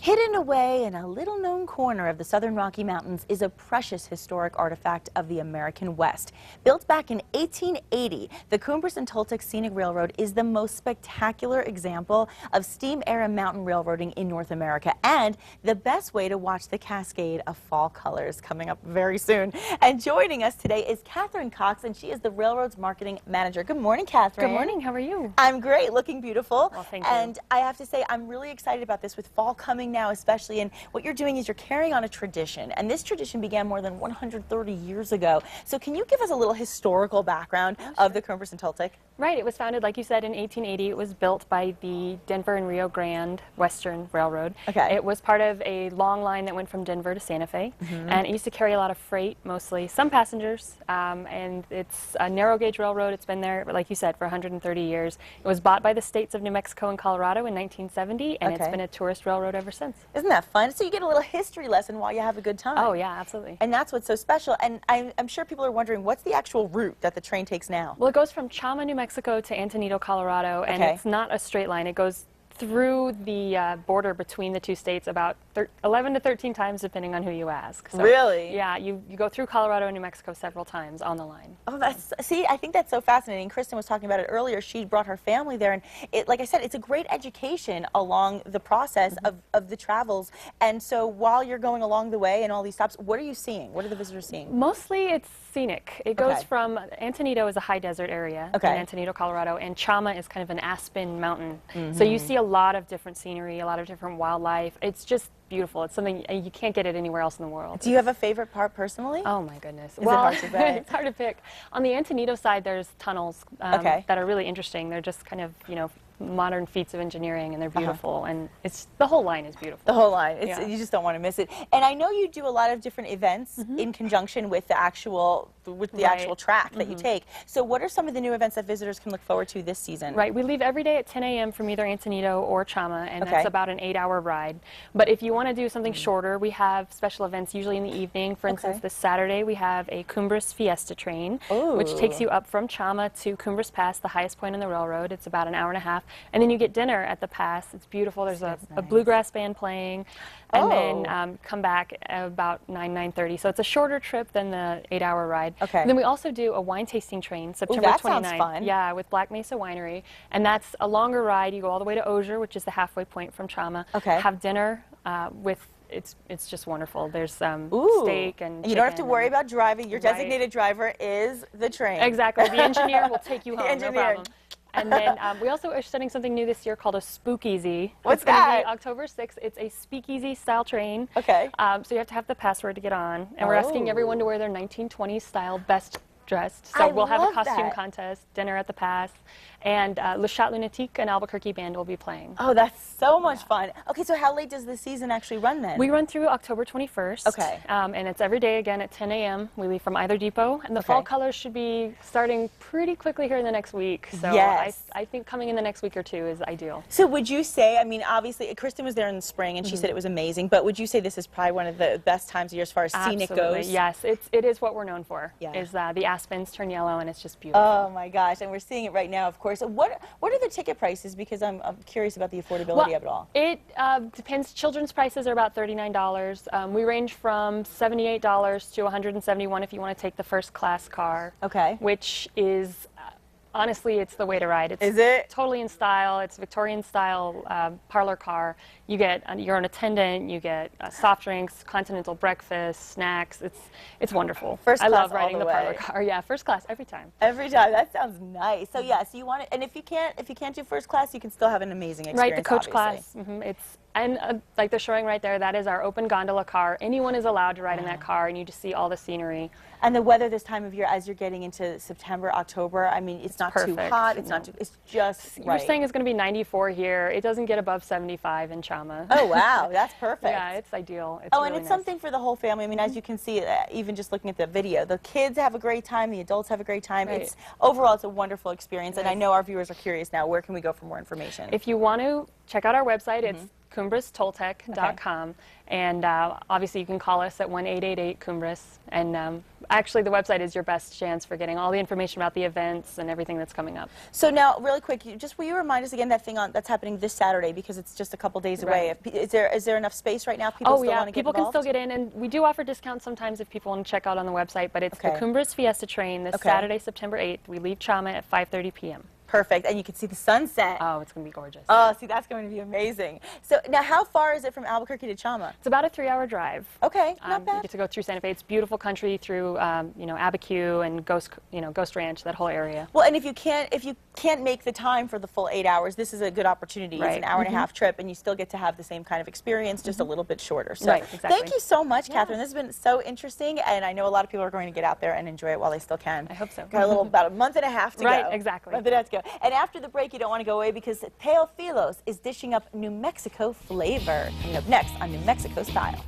Hidden away in a little-known corner of the southern Rocky Mountains is a precious historic artifact of the American West. Built back in 1880, the Cumbres and Toltec Scenic Railroad is the most spectacular example of steam-era mountain railroading in North America, and the best way to watch the cascade of fall colors coming up very soon. And joining us today is Katherine Cox, and she is the railroad's marketing manager. Good morning, Katherine. Good morning. How are you? I'm great, looking beautiful. Well, thank you. And I have to say, I'm really excited about this with fall coming now, especially. And what you're doing is you're carrying on a tradition, and this tradition began more than 130 years ago. So can you give us a little historical background of the Cumbres and Toltec? Right. It was founded, like you said, in 1880. It was built by the Denver and Rio Grande Western Railroad. Okay. It was part of a long line that went from Denver to Santa Fe, and it used to carry a lot of freight, mostly some passengers, and it's a narrow gauge railroad. It's been there, like you said, for 130 years. It was bought by the states of New Mexico and Colorado in 1970, and it's been a tourist railroad ever since. Isn't that fun? So you get a little history lesson while you have a good time. Oh, yeah, absolutely. And that's what's so special. And I'm sure people are wondering, what's the actual route that the train takes now? Well, it goes from Chama, New Mexico to Antonito, Colorado, and it's not a straight line. It goes through the border between the two states about 11 to 13 times, depending on who you ask. So, really? Yeah, you go through Colorado and New Mexico several times on the line. Oh, see, I think that's so fascinating. Kristen was talking about it earlier. She brought her family there, and like I said, it's a great education along the process of the travels. And so while you're going along the way and all these stops, what are you seeing? What are the visitors seeing? Mostly it's scenic. It goes from, Antonito is a high desert area in Antonito, Colorado, and Chama is kind of an aspen mountain. So you see a lot of different scenery, a lot of different wildlife. It's just beautiful. It's something you can't get it anywhere else in the world. Do you have a favorite part personally? Oh my goodness. Is it hard to pick? It's hard to pick. On the Antonito side, there's tunnels that are really interesting. They're just kind of, modern feats of engineering, and they're beautiful, and the whole line is beautiful. The whole line. You just don't want to miss it. And I know you do a lot of different events in conjunction with the actual track that you take. So what are some of the new events that visitors can look forward to this season? Right. We leave every day at 10 a.m. from either Antonito or Chama, and that's about an 8-hour ride. But if you want to do something shorter, we have special events usually in the evening. For instance, this Saturday we have a Cumbres Fiesta train, which takes you up from Chama to Cumbres Pass, the highest point in the railroad. It's about an hour and a half. And then you get dinner at the pass. It's beautiful. There's a bluegrass band playing, and then come back at about 9:30. So it's a shorter trip than the 8-hour ride. And then we also do a wine tasting train, September 29th. Sounds fun. Yeah, with Black Mesa Winery, and that's a longer ride. You go all the way to Osier, which is the halfway point from Chama. Have dinner with. It's just wonderful. There's steak and you don't have to worry about driving. Your designated driver is the train. Exactly. The engineer will take you home. No problem. And then we also are starting something new this year called a Spookeasy. What's that? It's going to be October 6th. It's a speakeasy style train. So you have to have the password to get on. And we're asking everyone to wear their 1920s style best dressed. So we'll have a costume contest, dinner at the pass, and Le Chat Lunatique, an Albuquerque band, will be playing. Oh, that's so much fun. Okay, so how late does the season actually run then? We run through October 21st. And it's every day again at 10 a.m. We leave from either depot, and the fall colors should be starting pretty quickly here in the next week. So I think coming in the next week or two is ideal. So would you say, I mean, obviously, Kristen was there in the spring, and she said it was amazing, but would you say this is probably one of the best times of year as far as scenic goes? Yes, it is what we're known for, is the aspens turn yellow, and it's just beautiful. Oh my gosh, and we're seeing it right now, of course. What are the ticket prices? Because I'm curious about the affordability of it all. It depends. Children's prices are about $39. We range from $78 to $171 if you want to take the first class car. Which is honestly, it's the way to ride. It's totally in style. It's Victorian style parlor car. You get your own attendant. You get soft drinks, continental breakfast, snacks. It's wonderful. First class. I love riding the parlor car. Yeah, first class every time. Every time. That sounds nice. So yes, you want it. And if you can't do first class, you can still have an amazing experience. Right, the coach class. And like they're showing right there, that is our open gondola car. Anyone is allowed to ride in that car, and you just see all the scenery. And the weather this time of year, as you're getting into September, October, I mean, it's not too hot. It's not too. It's just right. You're saying it's going to be 94 here. It doesn't get above 75 in Chama. Oh wow, that's perfect. Yeah, it's ideal. It's and it's something for the whole family. I mean, as you can see, even just looking at the video, the kids have a great time. The adults have a great time. It's overall, it's a wonderful experience. And I know our viewers are curious now. Where can we go for more information? If you want to check out our website, it's CumbrasToltec.com, and obviously you can call us at 1-888-CUMBRAS, and Actually, the website is your best chance for getting all the information about the events and everything that's coming up. So now, really quick, will you remind us again that thing that's happening this Saturday, because it's just a couple days away. Right. Is there enough space right now? People still want to get people involved? can still get in, and we do offer discounts sometimes if people want to check out on the website. But it's the Cumbres Fiesta Train this Saturday, September 8th. We leave Chama at 5:30 p.m. Perfect, and you can see the sunset. Oh, it's going to be gorgeous. Oh, see, that's going to be amazing. So now, how far is it from Albuquerque to Chama? It's about a 3-hour drive. Okay, not bad. You get to go through Santa Fe. It's beautiful country through, Abiquiu and Ghost Ranch, that whole area. Well, and if you can't make the time for the full 8 hours, this is a good opportunity. Right. It's an hour and a half trip, and you still get to have the same kind of experience, just a little bit shorter. So, right, exactly. Thank you so much, Katherine. This has been so interesting, and I know a lot of people are going to get out there and enjoy it while they still can. I hope so. Got about a month and a half to go. Right, exactly. Month and a half to go. And after the break, you don't want to go away, because Teofilos is dishing up New Mexico flavor. Coming up next on New Mexico Style.